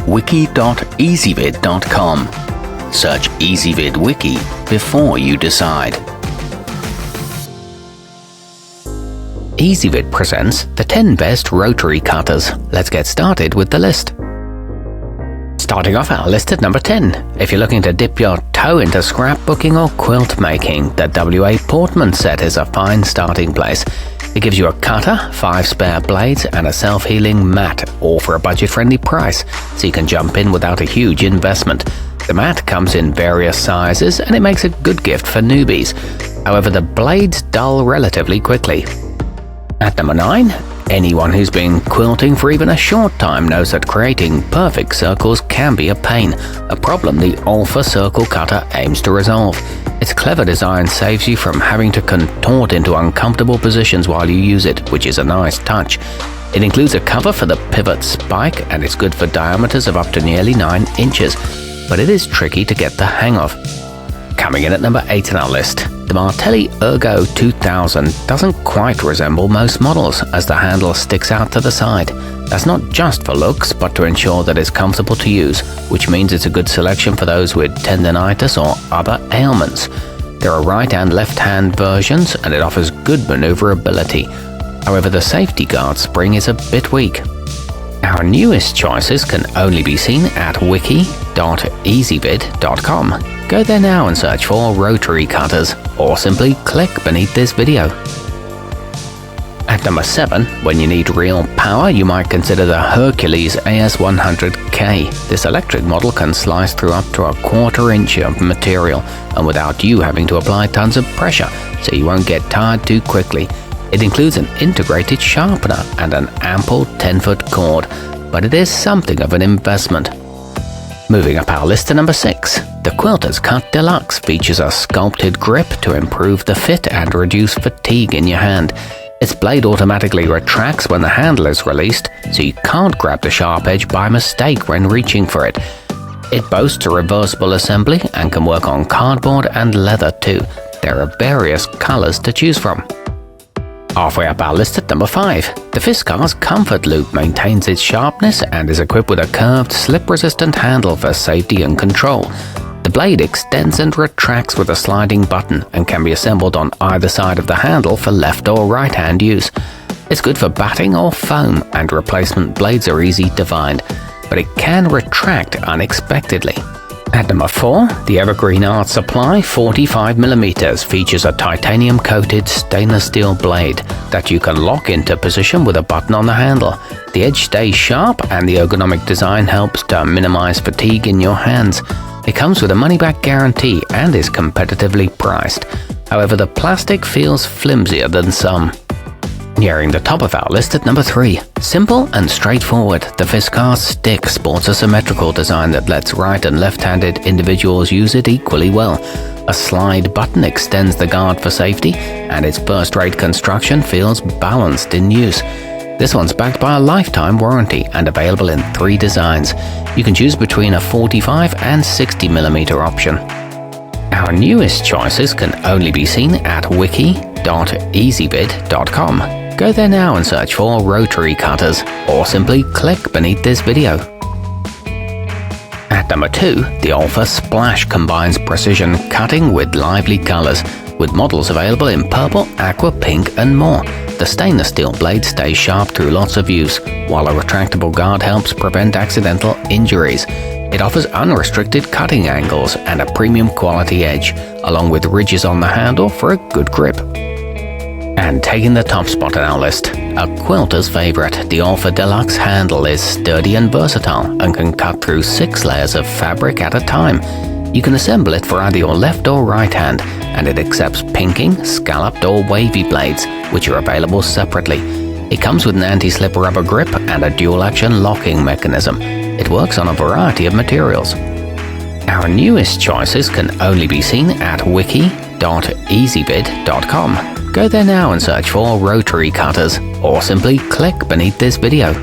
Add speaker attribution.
Speaker 1: wiki.ezvid.com. Search Ezvid Wiki before you decide. Ezvid presents the 10 best rotary cutters. Let's get started with the list. Starting off our list at number 10. If you're looking to dip your toe into scrapbooking or quilt making, the WA Portman set is a fine starting place. It gives you a cutter, 5 spare blades, and a self-healing mat, all for a budget-friendly price, so you can jump in without a huge investment. The mat comes in various sizes, and it makes a good gift for newbies. However, the blades dull relatively quickly. At number 9, anyone who's been quilting for even a short time knows that creating perfect circles can be a pain, a problem the olfa circle cutter aims to resolve. Its clever design saves you from having to contort into uncomfortable positions while you use it, which is a nice touch. It includes a cover for the pivot spike, and it's good for diameters of up to nearly 9 inches, but it is tricky to get the hang of. Coming in at number 8 on our list, the Martelli Ergo 2000 doesn't quite resemble most models, as the handle sticks out to the side. That's not just for looks, but to ensure that it's comfortable to use, which means it's a good selection for those with tendinitis or other ailments. There are right and left-hand versions, and it offers good maneuverability. However, the safety guard spring is a bit weak. Our newest choices can only be seen at wiki.ezvid.com. Go there now and search for rotary cutters, or simply click beneath this video. At number 7, when you need real power, you might consider the Hercules AS100K. This electric model can slice through up to a 1/4 inch of material, and without you having to apply tons of pressure, so you won't get tired too quickly. It includes an integrated sharpener and an ample 10-foot cord, but it is something of an investment. Moving up our list to number 6, the Quilter's Cut Deluxe features a sculpted grip to improve the fit and reduce fatigue in your hand. Its blade automatically retracts when the handle is released, so you can't grab the sharp edge by mistake when reaching for it. It boasts a reversible assembly and can work on cardboard and leather too. There are various colors to choose from. Halfway up our list at number 5, the Fiskars Comfort Loop maintains its sharpness and is equipped with a curved, slip-resistant handle for safety and control. The blade extends and retracts with a sliding button and can be assembled on either side of the handle for left or right-hand use. It's good for batting or foam, and replacement blades are easy to find, but it can retract unexpectedly. At number 4, the Evergreen Art Supply 45mm features a titanium-coated stainless steel blade that you can lock into position with a button on the handle. The edge stays sharp, and the ergonomic design helps to minimize fatigue in your hands. It comes with a money-back guarantee and is competitively priced. However, the plastic feels flimsier than some. Nearing the top of our list at number 3. Simple and straightforward, the Fiskars Stick sports a symmetrical design that lets right and left-handed individuals use it equally well. A slide button extends the guard for safety, and its first-rate construction feels balanced in use. This one's backed by a lifetime warranty and available in 3 designs. You can choose between a 45 and 60mm option. Our newest choices can only be seen at wiki.ezvid.com. Go there now and search for rotary cutters, or simply click beneath this video. At number 2, the olfa Splash combines precision cutting with lively colors, with models available in purple, aqua, pink, and more. The stainless steel blade stays sharp through lots of use, while a retractable guard helps prevent accidental injuries. It offers unrestricted cutting angles and a premium quality edge, along with ridges on the handle for a good grip. And taking the top spot on our list, a quilter's favorite, the Olfa Deluxe handle is sturdy and versatile and can cut through 6 layers of fabric at a time. You can assemble it for either your left or right hand, and it accepts pinking, scalloped or wavy blades, which are available separately. It comes with an anti-slip rubber grip and a dual-action locking mechanism. It works on a variety of materials. Our newest choices can only be seen at wiki.ezvid.com. Go there now and search for rotary cutters, or simply click beneath this video.